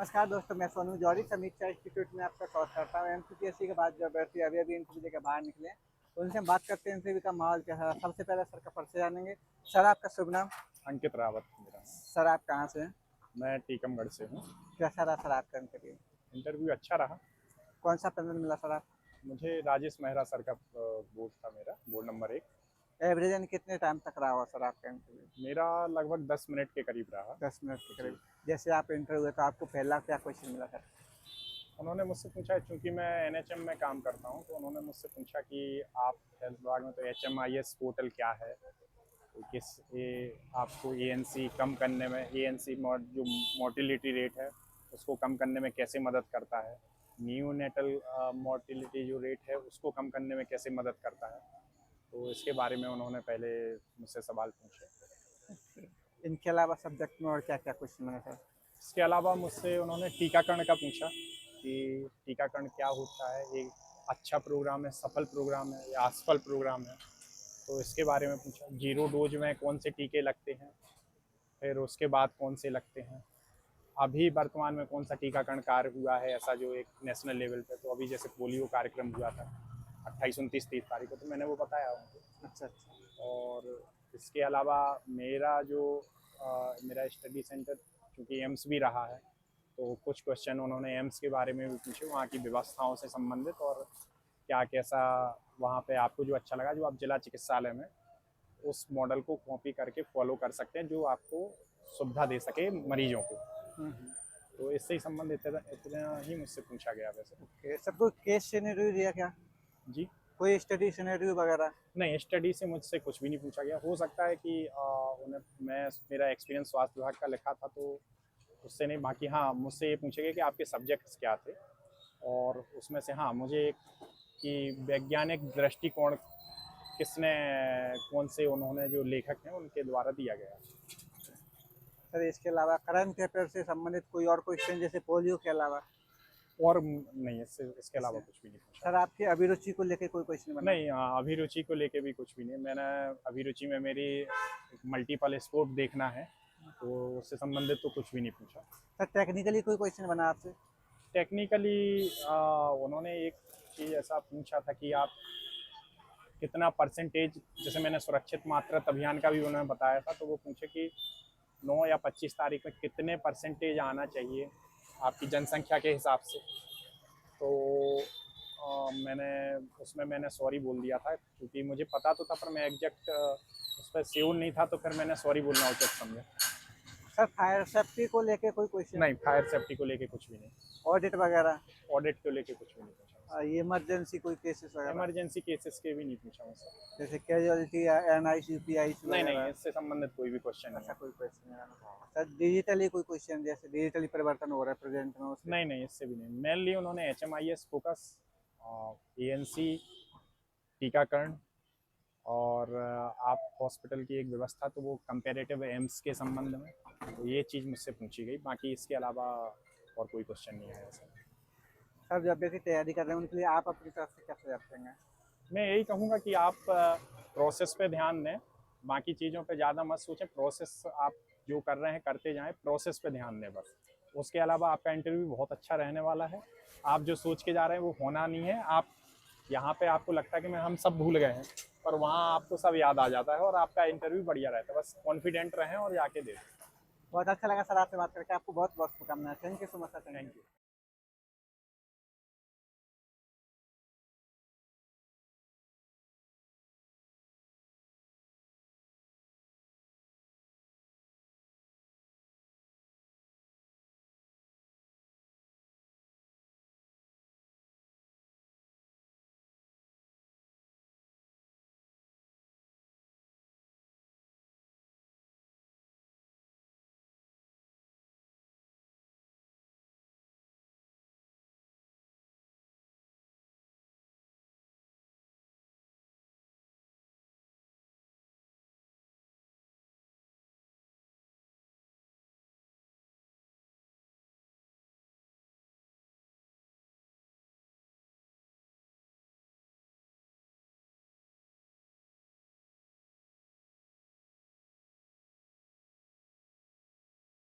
नमस्कार दोस्तों, मैं सोनू जौहरी समीक्षा इंस्टीट्यूट में आपका स्वागत करता हूँ। एमपीएससी के बाद जो अभ्यर्थी अभी इंटरव्यू देकर बाहर निकले हैं, तो उनसे हम बात करते हैं इंटरव्यू का माहौल क्या है। सबसे पहले सर का परिचय जानेंगे। सर, आपका शुभ नाम? अंकित रावत मेरा नाम। सर, आप कहाँ से हैं? मैं टीकमगढ़ से हूँ। कैसा रहा सर आपका इंटरव्यू? इंटरव्यू अच्छा रहा। कौन सा पैनल मिला सर आप? मुझे राजेश मेहरा सर का बोर्ड था, मेरा बोर्ड नंबर 1। एवरेज यानी कितने टाइम तक रहा हुआ सर आपका इंटरव्यू? मेरा लगभग 10 मिनट के करीब रहा। 10 मिनट के जी। करीब। जैसे आप इंटरव्यू हुए तो आपको पहला क्या क्वेश्चन मिला सर? उन्होंने मुझसे पूछा, चूँकि मैं एनएचएम में काम करता हूँ, तो उन्होंने मुझसे पूछा कि आप हेल्थ विभाग में, तो एचएमआईएस पोर्टल क्या है, तो किस ये आपको एएनसी कम करने में, एएनसी जो मोर्टिलिटी रेट है उसको कम करने में कैसे मदद करता है, न्यूनेटल मोर्टिलिटी जो रेट है उसको कम करने में कैसे मदद करता है, तो इसके बारे में उन्होंने पहले मुझसे सवाल पूछे। इनके अलावा सब्जेक्ट में और क्या क्या क्वेश्चन मिला सर? इसके अलावा मुझसे उन्होंने टीकाकरण का पूछा कि टीकाकरण क्या होता है, एक अच्छा प्रोग्राम है, सफल प्रोग्राम है या असफल प्रोग्राम है, तो इसके बारे में पूछा। जीरो डोज में कौन से टीके लगते हैं, फिर उसके बाद कौन से लगते हैं, अभी वर्तमान में कौन सा टीकाकरण कार्य हुआ है ऐसा जो एक नेशनल लेवल पे, तो अभी जैसे पोलियो कार्यक्रम हुआ था 28, 29, 30 तारीख को, तो मैंने वो बताया उनको। अच्छा अच्छा। और इसके अलावा मेरा जो मेरा स्टडी सेंटर चूँकि एम्स भी रहा है, तो कुछ क्वेश्चन उन्होंने एम्स के बारे में भी पूछे, वहाँ की व्यवस्थाओं से संबंधित, और क्या कैसा वहाँ पे आपको जो अच्छा लगा, जो आप जिला चिकित्सालय में उस मॉडल को कॉपी करके फॉलो कर सकते हैं जो आपको सुविधा दे सके मरीजों को। हम्म। तो इससे ही संबंधित इतना ही मुझसे पूछा गया वैसे। ओके सर, कोई केस सिनेरियो दिया क्या? जी कोई स्टडी सिनेरियो वगैरह? नहीं, स्टडी से मुझसे कुछ भी नहीं पूछा गया। हो सकता है कि उन्हें मेरा एक्सपीरियंस स्वास्थ्य विभाग का लिखा था तो उससे नहीं, बाकी हाँ मुझसे ये पूछेगा कि आपके सब्जेक्ट्स क्या थे, और उसमें से हाँ मुझे एक कि वैज्ञानिक दृष्टिकोण किसने, कौन से उन्होंने जो लेखक हैं उनके द्वारा दिया गया। सर, इसके अलावा करंट अफेयर से संबंधित कोई और क्वेश्चन, जैसे पोलियो के अलावा? और नहीं, इसके अलावा इससे कुछ भी नहीं पूछा। सर, आपकी अभिरुचि को लेकर कोई क्वेश्चन बना? नहीं, अभिरुचि को लेके भी कुछ भी नहीं। मैंने अभिरुचि में मेरी मल्टीपल स्पोर्ट देखना है, तो उससे संबंधित तो कुछ भी नहीं पूछा। सर, टेक्निकली कोई क्वेश्चन बना आपसे? टेक्निकली उन्होंने एक चीज़ ऐसा पूछा था कि आप कितना परसेंटेज, जैसे मैंने सुरक्षित मातृत्व अभियान का भी उन्होंने बताया था, तो वो पूछे कि 9 या 25 तारीख में कितने परसेंटेज आना चाहिए आपकी जनसंख्या के हिसाब से, तो मैंने सॉरी बोल दिया था, क्योंकि मुझे पता तो था पर मैं एग्जैक्ट उस पर श्योर नहीं था, तो फिर मैंने सॉरी बोलना उचित समझा। सर, फायर सेफ्टी को लेके कोई क्वेश्चन? नहीं, फायर सेफ्टी को लेके कुछ भी नहीं। ऑडिट वगैरह? ऑडिट को लेके कुछ भी नहीं पूछा। इमरजेंसी कोई केसेस वगैरह? इमरजेंसी केसेस के भी नहीं पूछा मुझसे। जैसे कैजुअलिटी या एनआईसी पीआईसी नहीं नहीं, वगैरह? इससे संबंधित कोई भी क्वेश्चन नहीं ऐसा है। कोई क्वेश्चन नहीं है। सर, डिजिटली कोई क्वेश्चन, जैसे डिजिटली परिवर्तन हो रहा है प्रेजेंट में, उसके? नहीं नहीं, इससे भी नहीं। मेनली उन्होंने HMIS फोकस, ANC टीकाकरण, और आप हॉस्पिटल की एक व्यवस्था, तो वो कंपेरेटिव एम्स के संबंध में, तो ये चीज़ मुझसे पूछी गई। बाकी इसके अलावा और कोई क्वेश्चन नहीं आया सर। सर, जो अभ्यर्थी तैयारी कर रहे हैं उनके लिए आप अपनी तरफ से क्या सुझाव देंगे? मैं यही कहूँगा कि आप प्रोसेस पे ध्यान दें, बाकी चीज़ों पे ज़्यादा मत सोचें। प्रोसेस आप जो कर रहे हैं करते जाएं, प्रोसेस पे ध्यान दें बस। उसके अलावा आपका इंटरव्यू बहुत अच्छा रहने वाला है। आप जो सोच के जा रहे हैं वो होना नहीं है। आप यहाँ पे आपको लगता है कि हम सब भूल गए हैं, पर वहाँ आपको सब याद आ जाता है और आपका इंटरव्यू बढ़िया रहता है। बस कॉन्फिडेंट रहें और जाके दे दें। बहुत अच्छा लगा सर आपसे बात करके। आपको बहुत बहुत शुभकामनाएं। Thank you so much sir. Thank you.